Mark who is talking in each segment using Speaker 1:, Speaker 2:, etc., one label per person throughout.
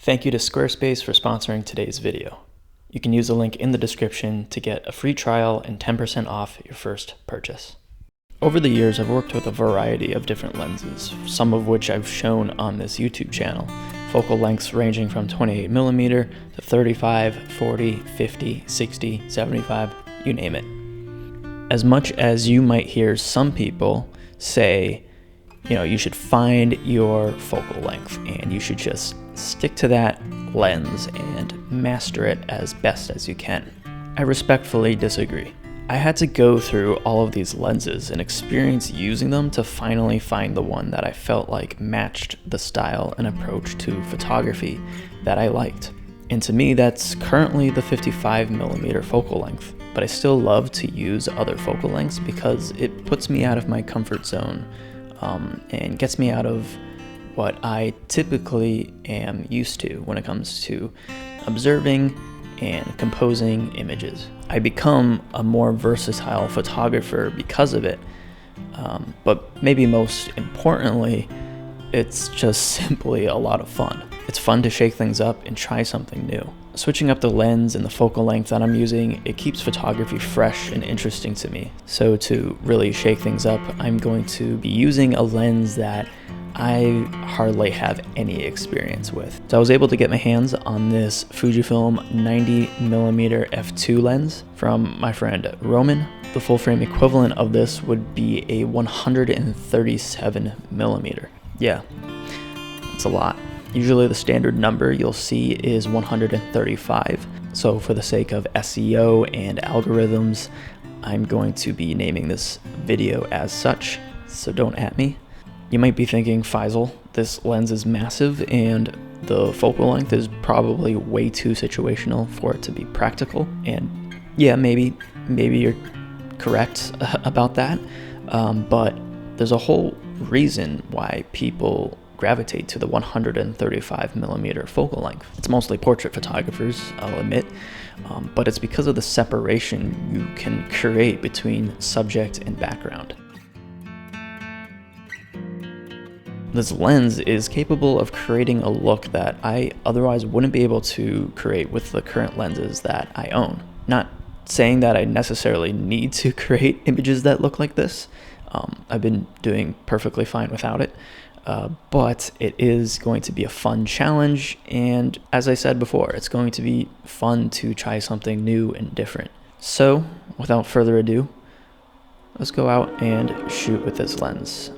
Speaker 1: Thank you to Squarespace for sponsoring today's video. You can use the link in the description to get a free trial and 10% off your first purchase. Over the years, I've worked with a variety of different lenses, some of which I've shown on this YouTube channel. Focal lengths ranging from 28mm to 35, 40, 50, 60, 75, you name it. As much as you might hear some people say, you should find your focal length and you should just stick to that lens and master it as best as you can, I respectfully disagree. I had to go through all of these lenses and experience using them to finally find the one that I felt like matched the style and approach to photography that I liked. And to me, that's currently the 55mm focal length, but I still love to use other focal lengths because it puts me out of my comfort zone and gets me out of what I typically am used to when it comes to observing and composing images. I become a more versatile photographer because of it, but maybe most importantly, it's just simply a lot of fun. It's fun to shake things up and try something new. Switching up the lens and the focal length that I'm using, it keeps photography fresh and interesting to me. So to really shake things up, I'm going to be using a lens that I hardly have any experience with. So I was able to get my hands on this Fujifilm 90mm f2 lens from my friend Roman. The full frame equivalent of this would be a 137mm. Yeah, it's a lot. Usually the standard number you'll see is 135. So for the sake of SEO and algorithms, I'm going to be naming this video as such, so don't at me. You might be thinking, Faisal, this lens is massive and the focal length is probably way too situational for it to be practical. And yeah, maybe you're correct about that, but there's a whole reason why people gravitate to the 135mm focal length. It's mostly portrait photographers, I'll admit, but it's because of the separation you can create between subject and background. This lens is capable of creating a look that I otherwise wouldn't be able to create with the current lenses that I own. Not saying that I necessarily need to create images that look like this. I've been doing perfectly fine without it. But it is going to be a fun challenge, and as I said before, it's going to be fun to try something new and different. So, without further ado, let's go out and shoot with this lens.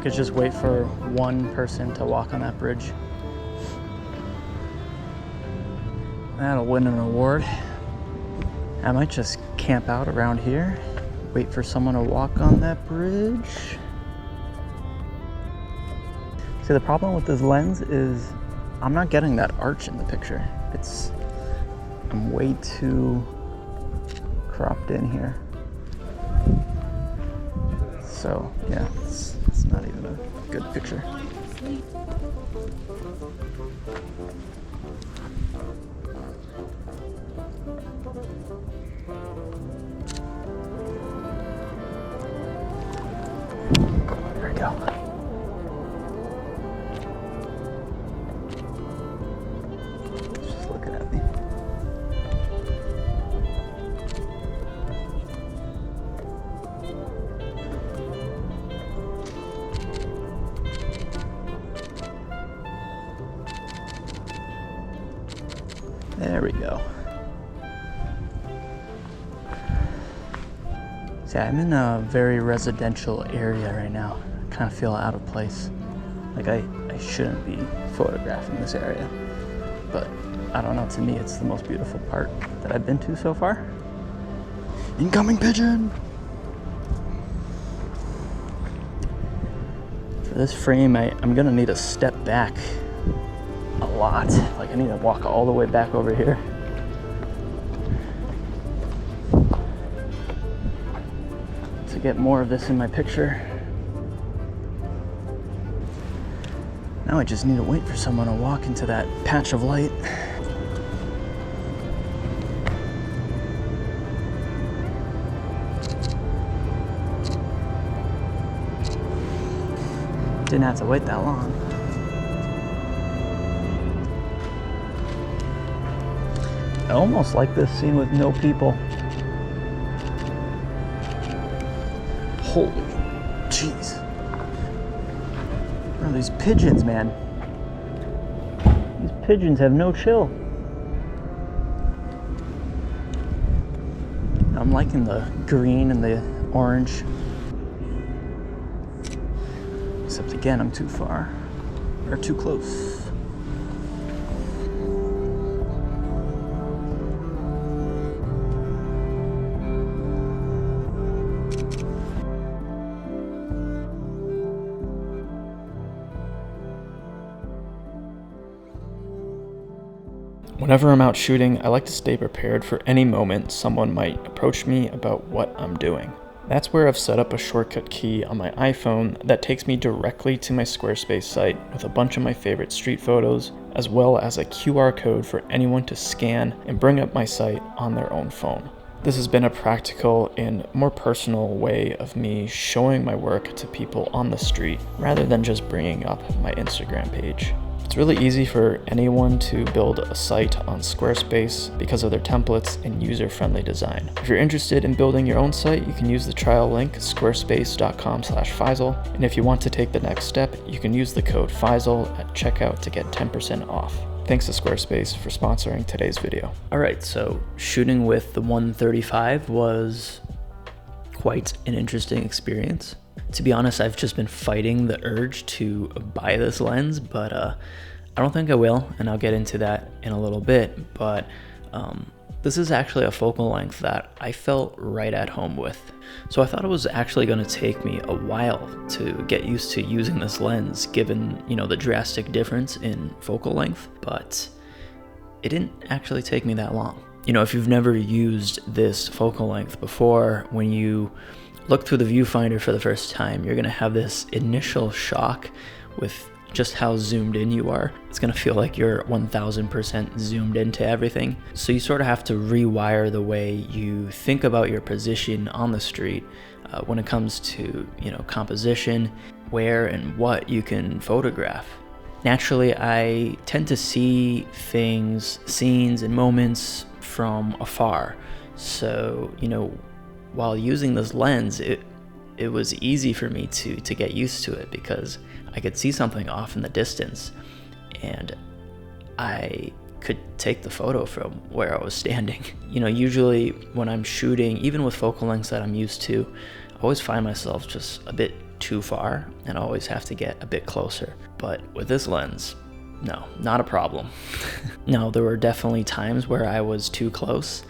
Speaker 1: could just wait for one person to walk on that bridge. That'll win an award. I might just camp out around here, wait for someone to walk on that bridge. See, the problem with this lens is I'm not getting that arch in the picture. I'm way too cropped in here. So yeah, it's not even a good picture. There we go. Just looking at me. There we go. See, I'm in a very residential area right now. I kind of feel out of place. Like I shouldn't be photographing this area. But I don't know, to me it's the most beautiful part that I've been to so far. Incoming pigeon! For this frame, I'm gonna need to step back a lot. Like I need to walk all the way back over here. To get more of this in my picture. Now I just need to wait for someone to walk into that patch of light. Didn't have to wait that long. I almost like this scene with no people. Holy jeez. Oh, these pigeons, man. These pigeons have no chill. I'm liking the green and the orange. Except again, I'm too far. Or too close.
Speaker 2: Whenever I'm out shooting, I like to stay prepared for any moment someone might approach me about what I'm doing. That's where I've set up a shortcut key on my iPhone that takes me directly to my Squarespace site with a bunch of my favorite street photos, as well as a QR code for anyone to scan and bring up my site on their own phone. This has been a practical and more personal way of me showing my work to people on the street rather than just bringing up my Instagram page. It's really easy for anyone to build a site on Squarespace because of their templates and user-friendly design. If you're interested in building your own site, you can use the trial link squarespace.com/Faisal. And if you want to take the next step, you can use the code Faisal at checkout to get 10% off. Thanks to Squarespace for sponsoring today's video.
Speaker 1: All right, so shooting with the 135 was quite an interesting experience. To be honest, I've just been fighting the urge to buy this lens, but I don't think I will, and I'll get into that in a little bit. But this is actually a focal length that I felt right at home with. So I thought it was actually going to take me a while to get used to using this lens, given, you know, the drastic difference in focal length, but it didn't actually take me that long. You know, if you've never used this focal length before, when you look through the viewfinder for the first time, you're gonna have this initial shock with just how zoomed in you are. It's gonna feel like you're 1000% zoomed into everything. So you sort of have to rewire the way you think about your position on the street when it comes to, you know, composition, where and what you can photograph. Naturally, I tend to see things, scenes, and moments from afar. So, you know, while using this lens, it was easy for me to get used to it because I could see something off in the distance and I could take the photo from where I was standing. You know, usually when I'm shooting, even with focal lengths that I'm used to, I always find myself just a bit too far and always have to get a bit closer. But with this lens, no, not a problem. Now, there were definitely times where I was too close,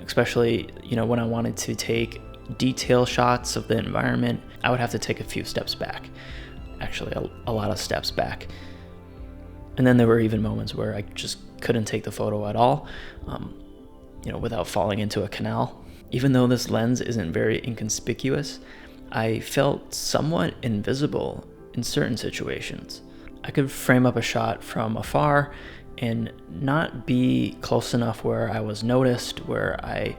Speaker 1: especially, when I wanted to take detail shots of the environment. I would have to take a few steps back, actually a lot of steps back. And then there were even moments where I just couldn't take the photo at all, without falling into a canal. Even though this lens isn't very inconspicuous, I felt somewhat invisible in certain situations. I could frame up a shot from afar and not be close enough where I was noticed, where I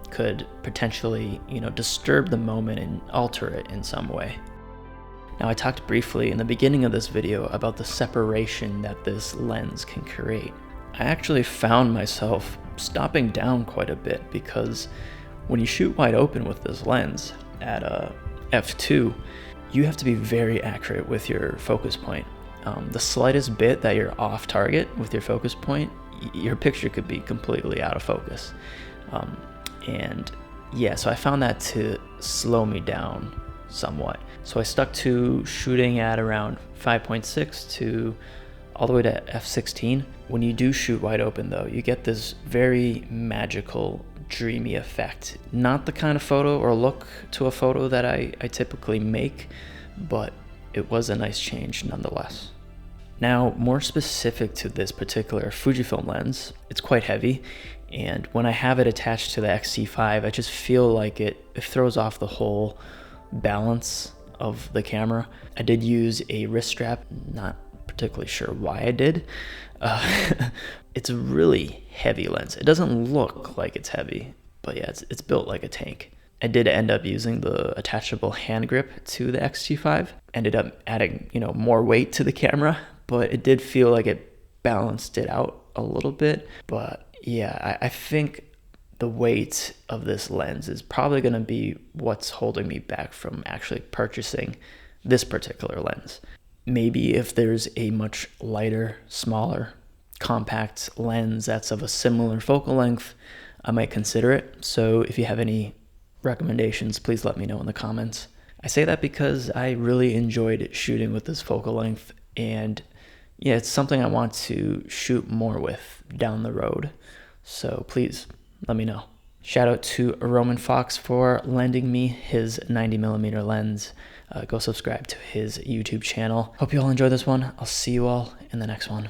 Speaker 1: could potentially, disturb the moment and alter it in some way. Now, I talked briefly in the beginning of this video about the separation that this lens can create. I actually found myself stopping down quite a bit because when you shoot wide open with this lens at f2, you have to be very accurate with your focus point. The slightest bit that you're off target with your focus point, your picture could be completely out of focus. So I found that to slow me down somewhat. So I stuck to shooting at around 5.6 to all the way to f16. When you do shoot wide open though, you get this very magical, dreamy effect. Not the kind of photo or look to a photo that I typically make, but it was a nice change nonetheless. Now, more specific to this particular Fujifilm lens, it's quite heavy, and when I have it attached to the X-T5, I just feel like it throws off the whole balance of the camera. I did use a wrist strap, not particularly sure why I did. It's a really heavy lens. It doesn't look like it's heavy, but yeah, it's built like a tank. I did end up using the attachable hand grip to the X-T5. Ended up adding, more weight to the camera, but it did feel like it balanced it out a little bit. But yeah, I think the weight of this lens is probably going to be what's holding me back from actually purchasing this particular lens. Maybe if there's a much lighter, smaller, compact lens that's of a similar focal length, I might consider it. So if you have any recommendations, please let me know in the comments. I say that because I really enjoyed shooting with this focal length, and yeah, it's something I want to shoot more with down the road. So please let me know. Shout out to Roman Fox for lending me his 90mm lens. Go subscribe to his YouTube channel. Hope you all enjoy this one. I'll see you all in the next one.